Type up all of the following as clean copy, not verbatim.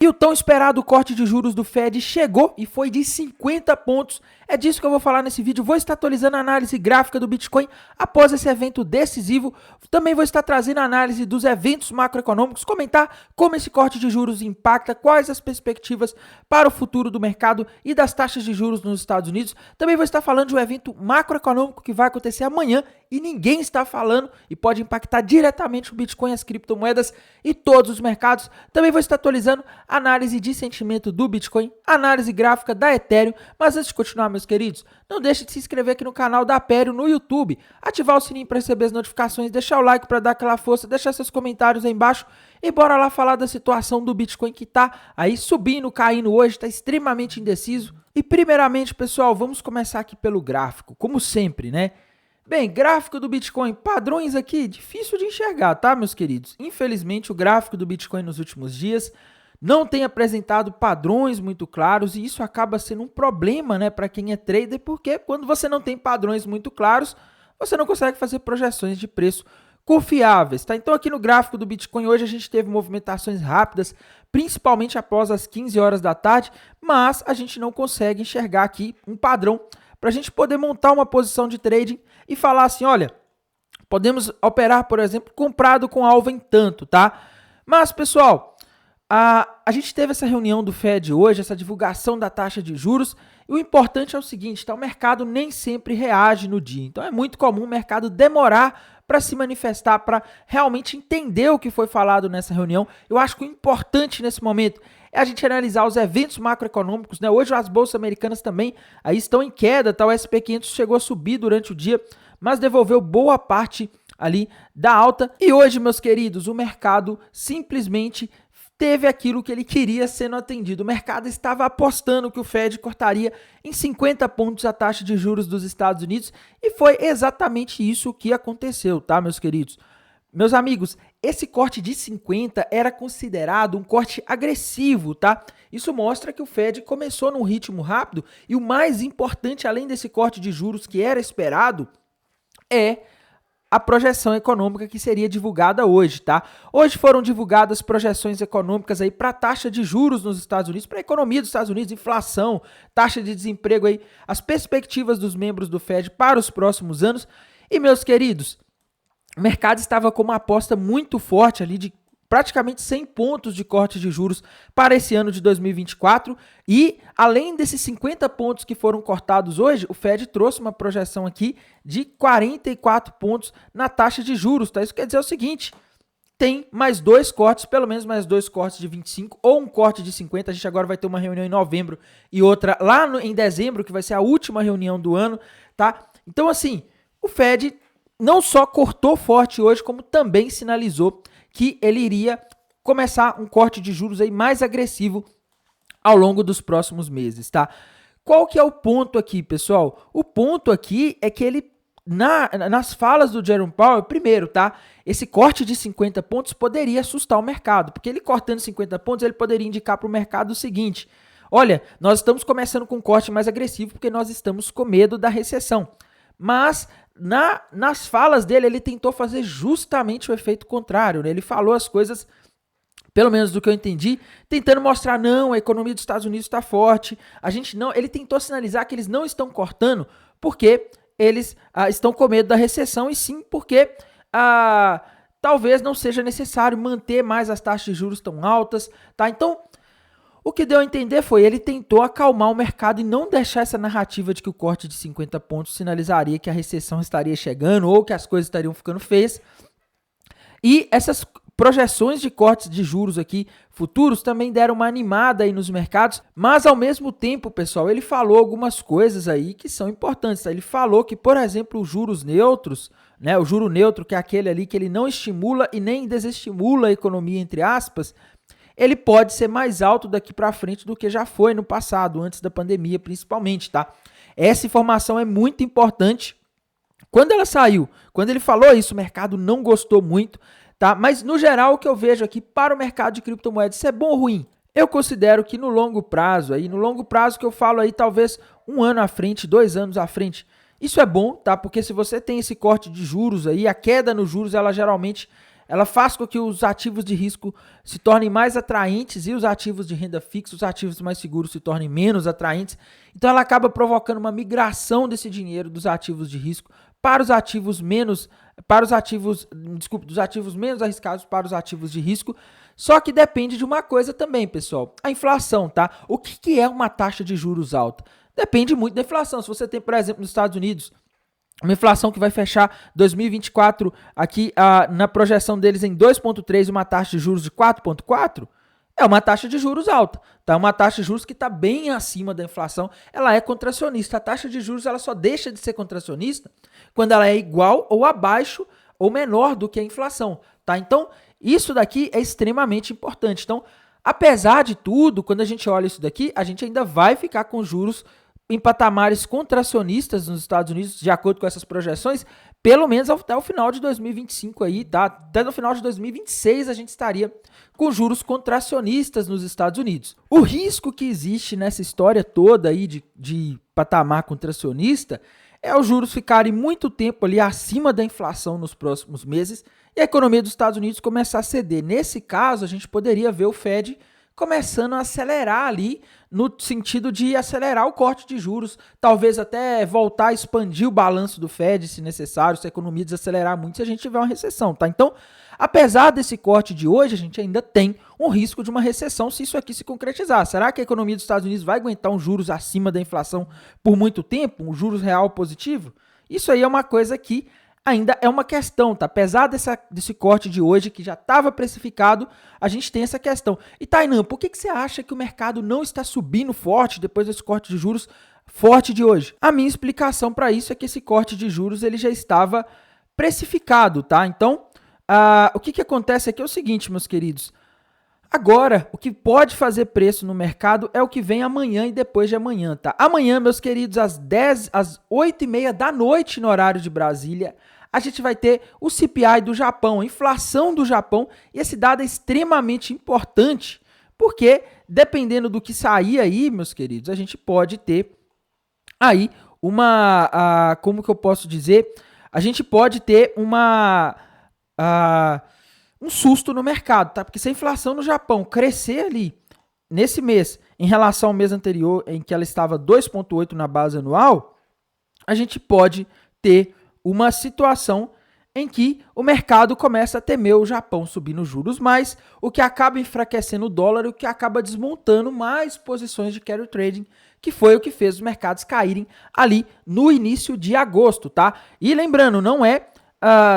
E o tão esperado corte de juros do Fed chegou e foi de 50 pontos. É disso que eu vou falar nesse vídeo. Vou estar atualizando a análise gráfica do Bitcoin após esse evento decisivo. Também vou estar trazendo a análise dos eventos macroeconômicos, comentar como esse corte de juros impacta, quais as perspectivas para o futuro do mercado e das taxas de juros nos Estados Unidos. Também vou estar falando de um evento macroeconômico que vai acontecer amanhã e ninguém está falando e pode impactar diretamente o Bitcoin, as criptomoedas e todos os mercados. Também vou estar atualizando análise de sentimento do Bitcoin, análise gráfica da Ethereum. Mas antes de continuar, meus queridos, não deixe de se inscrever aqui no canal da Aperio no YouTube, ativar o sininho para receber as notificações, deixar o like para dar aquela força, deixar seus comentários aí embaixo e bora lá falar da situação do Bitcoin que tá aí subindo, caindo hoje, está extremamente indeciso. E primeiramente, pessoal, vamos começar aqui pelo gráfico, como sempre, né? Bem, gráfico do Bitcoin, padrões aqui, difícil de enxergar, tá, meus queridos? Infelizmente, o gráfico do Bitcoin nos últimos dias não tem apresentado padrões muito claros e isso acaba sendo um problema, né, para quem é trader, porque quando você não tem padrões muito claros, você não consegue fazer projeções de preço confiáveis, tá? Então aqui no gráfico do Bitcoin hoje a gente teve movimentações rápidas, principalmente após as 15 horas da tarde, mas a gente não consegue enxergar aqui um padrão para a gente poder montar uma posição de trading e falar assim, olha, podemos operar, por exemplo, comprado com alvo em tanto, tá? Mas, pessoal, a gente teve essa reunião do Fed hoje, essa divulgação da taxa de juros, e o importante é o seguinte, tá? O mercado nem sempre reage no dia, então é muito comum o mercado demorar para se manifestar, para realmente entender o que foi falado nessa reunião. Eu acho que o importante nesse momento é a gente analisar os eventos macroeconômicos, né? Hoje as bolsas americanas também aí estão em queda, tá? O SP500 chegou a subir durante o dia, mas devolveu boa parte ali da alta. E hoje, meus queridos, o mercado simplesmente teve aquilo que ele queria sendo atendido. O mercado estava apostando que o Fed cortaria em 50 pontos a taxa de juros dos Estados Unidos e foi exatamente isso que aconteceu, tá, meus queridos? Meus amigos, esse corte de 50 era considerado um corte agressivo, tá? Isso mostra que o Fed começou num ritmo rápido e o mais importante, além desse corte de juros que era esperado, é a projeção econômica que seria divulgada hoje, tá? Hoje foram divulgadas projeções econômicas aí para a taxa de juros nos Estados Unidos, para a economia dos Estados Unidos, inflação, taxa de desemprego aí, as perspectivas dos membros do Fed para os próximos anos. E, meus queridos, o mercado estava com uma aposta muito forte ali de praticamente 100 pontos de corte de juros para esse ano de 2024 e além desses 50 pontos que foram cortados hoje, o Fed trouxe uma projeção aqui de 44 pontos na taxa de juros, tá? Isso quer dizer o seguinte, tem mais dois cortes, pelo menos mais dois cortes de 25 ou um corte de 50, a gente agora vai ter uma reunião em novembro e outra lá em dezembro, que vai ser a última reunião do ano, tá? Então assim, o Fed não só cortou forte hoje, como também sinalizou que ele iria começar um corte de juros aí mais agressivo ao longo dos próximos meses, tá? Qual que é o ponto aqui, pessoal? O ponto aqui é que ele, nas falas do Jerome Powell, primeiro, tá? Esse corte de 50 pontos poderia assustar o mercado, porque ele cortando 50 pontos, ele poderia indicar para o mercado o seguinte, olha, nós estamos começando com um corte mais agressivo porque nós estamos com medo da recessão. Mas nas falas dele, ele tentou fazer justamente o efeito contrário, né? Ele falou as coisas, pelo menos do que eu entendi, tentando mostrar, não, a economia dos Estados Unidos está forte, a gente não, ele tentou sinalizar que eles não estão cortando porque eles estão com medo da recessão e sim porque talvez não seja necessário manter mais as taxas de juros tão altas, tá? Então, o que deu a entender foi ele tentou acalmar o mercado e não deixar essa narrativa de que o corte de 50 pontos sinalizaria que a recessão estaria chegando ou que as coisas estariam ficando feias. E essas projeções de cortes de juros aqui futuros também deram uma animada aí nos mercados, mas ao mesmo tempo, pessoal, ele falou algumas coisas aí que são importantes. Tá? Ele falou que, por exemplo, os juros neutros, né, o juro neutro, que é aquele ali que ele não estimula e nem desestimula a economia, entre aspas, ele pode ser mais alto daqui para frente do que já foi no passado, antes da pandemia principalmente, tá? Essa informação é muito importante. Quando ela saiu, quando ele falou isso, o mercado não gostou muito, tá? Mas no geral o que eu vejo aqui para o mercado de criptomoedas, isso é bom ou ruim? Eu considero que no longo prazo que eu falo aí talvez um ano à frente, 2 anos à frente, isso é bom, tá? Porque se você tem esse corte de juros aí, a queda nos juros, ela geralmente ela faz com que os ativos de risco se tornem mais atraentes e os ativos de renda fixa, os ativos mais seguros se tornem menos atraentes. Então ela acaba provocando uma migração desse dinheiro dos ativos de risco para os ativos menos, dos ativos menos arriscados para os ativos de risco. Só que depende de uma coisa também, pessoal, a inflação, tá? O que é uma taxa de juros alta? Depende muito da inflação. Se você tem, por exemplo, nos Estados Unidos, uma inflação que vai fechar 2024 aqui na projeção deles em 2,3 e uma taxa de juros de 4,4, é uma taxa de juros alta, tá? Uma taxa de juros que está bem acima da inflação, ela é contracionista. A taxa de juros ela só deixa de ser contracionista quando ela é igual ou abaixo ou menor do que a inflação, tá? Então, isso daqui é extremamente importante. Então, apesar de tudo, quando a gente olha isso daqui, a gente ainda vai ficar com juros em patamares contracionistas nos Estados Unidos, de acordo com essas projeções, pelo menos até o final de 2025 aí, tá? Até no final de 2026 a gente estaria com juros contracionistas nos Estados Unidos. O risco que existe nessa história toda aí de patamar contracionista é os juros ficarem muito tempo ali acima da inflação nos próximos meses e a economia dos Estados Unidos começar a ceder. Nesse caso, a gente poderia ver o Fed começando a acelerar ali, no sentido de acelerar o corte de juros, talvez até voltar a expandir o balanço do Fed, se necessário, se a economia desacelerar muito, se a gente tiver uma recessão, tá? Então, apesar desse corte de hoje, a gente ainda tem um risco de uma recessão se isso aqui se concretizar. Será que a economia dos Estados Unidos vai aguentar um juros acima da inflação por muito tempo, um juros real positivo? Isso aí é uma coisa que ainda é uma questão, tá? Apesar desse corte de hoje, que já estava precificado, a gente tem essa questão. E Tainan, por que você acha que o mercado não está subindo forte depois desse corte de juros forte de hoje? A minha explicação para isso é que esse corte de juros ele já estava precificado, tá? Então, o que acontece aqui é o seguinte, meus queridos. Agora, o que pode fazer preço no mercado é o que vem amanhã e depois de amanhã, tá? Amanhã, meus queridos, às 8h30 da noite no horário de Brasília, a gente vai ter o CPI do Japão, a inflação do Japão, e esse dado é extremamente importante, porque dependendo do que sair aí, meus queridos, a gente pode ter aí como que eu posso dizer? A gente pode ter um susto no mercado, tá? Porque se a inflação no Japão crescer ali nesse mês em relação ao mês anterior, em que ela estava 2,8 na base anual, a gente pode ter uma situação em que o mercado começa a temer o Japão subindo juros mais, o que acaba enfraquecendo o dólar, o que acaba desmontando mais posições de carry trading, que foi o que fez os mercados caírem ali no início de agosto, tá? E lembrando, não é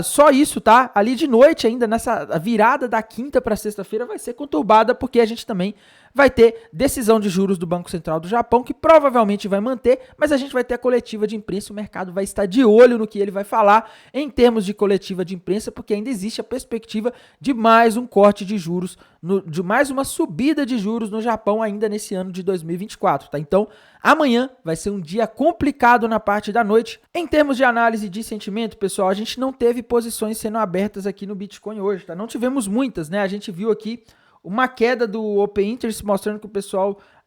só isso, tá? Ali de noite ainda, nessa virada da quinta para sexta-feira vai ser conturbada, porque a gente também vai ter decisão de juros do Banco Central do Japão, que provavelmente vai manter, mas a gente vai ter a coletiva de imprensa, o mercado vai estar de olho no que ele vai falar em termos de coletiva de imprensa, porque ainda existe a perspectiva de mais um corte de juros, de mais uma subida de juros no Japão ainda nesse ano de 2024, tá? Então, amanhã vai ser um dia complicado na parte da noite. Em termos de análise de sentimento, pessoal, a gente não teve posições sendo abertas aqui no Bitcoin hoje, tá? Não tivemos muitas, né? A gente viu aqui uma queda do Open Interest mostrando que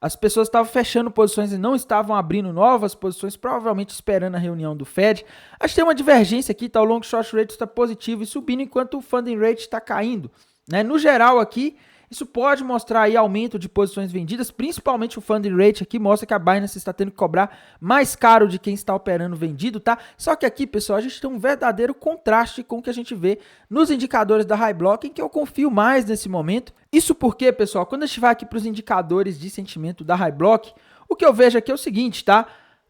as pessoas estavam fechando posições e não estavam abrindo novas posições, provavelmente esperando a reunião do Fed. Acho que tem uma divergência aqui, tá? O long short rate está positivo e subindo enquanto o funding rate está caindo, né? No geral aqui, isso pode mostrar aí aumento de posições vendidas, principalmente o funding rate aqui mostra que a Binance está tendo que cobrar mais caro de quem está operando vendido, tá? Só que aqui, pessoal, a gente tem um verdadeiro contraste com o que a gente vê nos indicadores da High Block, em que eu confio mais nesse momento. Isso porque, pessoal, quando a gente vai aqui para os indicadores de sentimento da High Block, o que eu vejo aqui é o seguinte, tá?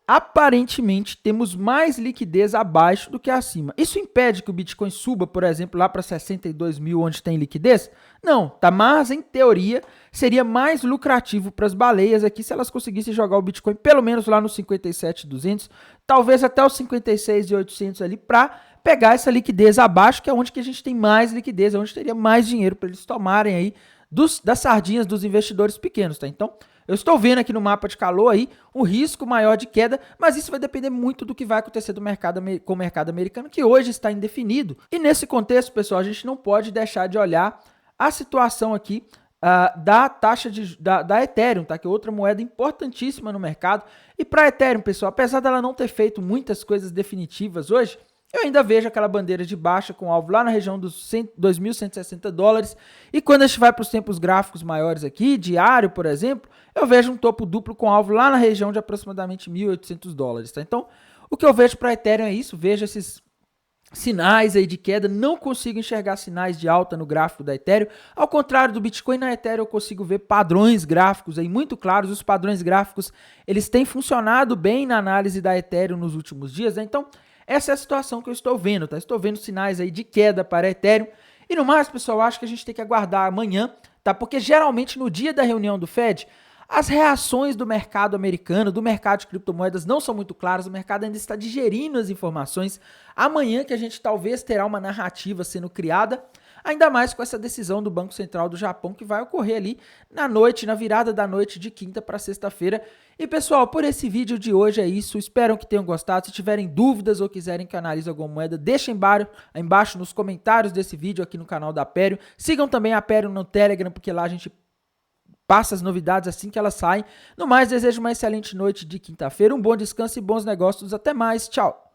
Aparentemente, temos mais liquidez abaixo do que acima. Isso impede que o Bitcoin suba, por exemplo, lá para 62 mil, onde tem liquidez? Não, tá? Mas, em teoria, seria mais lucrativo para as baleias aqui se elas conseguissem jogar o Bitcoin pelo menos lá nos 57.200, talvez até os 56.800 ali, para pegar essa liquidez abaixo, que é onde que a gente tem mais liquidez, é onde teria mais dinheiro para eles tomarem aí das sardinhas dos investidores pequenos, tá? Então, eu estou vendo aqui no mapa de calor aí um risco maior de queda, mas isso vai depender muito do que vai acontecer com o mercado americano, que hoje está indefinido. E nesse contexto, pessoal, a gente não pode deixar de olhar a situação aqui da taxa da Ethereum, tá? Que é outra moeda importantíssima no mercado. E para a Ethereum, pessoal, apesar dela não ter feito muitas coisas definitivas hoje, eu ainda vejo aquela bandeira de baixa com alvo lá na região dos $2.160. E quando a gente vai para os tempos gráficos maiores aqui, diário, por exemplo, eu vejo um topo duplo com alvo lá na região de aproximadamente $1.800. Tá? Então, o que eu vejo para Ethereum é isso, vejo esses sinais aí de queda, não consigo enxergar sinais de alta no gráfico da Ethereum. Ao contrário do Bitcoin, na Ethereum eu consigo ver padrões gráficos aí muito claros. Os padrões gráficos, eles têm funcionado bem na análise da Ethereum nos últimos dias, né? Então, essa é a situação que eu estou vendo, tá? Estou vendo sinais aí de queda para a Ethereum. E no mais, pessoal, acho que a gente tem que aguardar amanhã, tá? Porque geralmente no dia da reunião do Fed, as reações do mercado americano, do mercado de criptomoedas não são muito claras, o mercado ainda está digerindo as informações. Amanhã que a gente talvez terá uma narrativa sendo criada, ainda mais com essa decisão do Banco Central do Japão que vai ocorrer ali na noite, na virada da noite de quinta para sexta-feira. E pessoal, por esse vídeo de hoje é isso, espero que tenham gostado. Se tiverem dúvidas ou quiserem que eu analise alguma moeda, deixem embaixo nos comentários desse vídeo aqui no canal da Aperio. Sigam também a Aperio no Telegram, porque lá a gente passa as novidades assim que elas saem. No mais, desejo uma excelente noite de quinta-feira, um bom descanso e bons negócios. Até mais, tchau!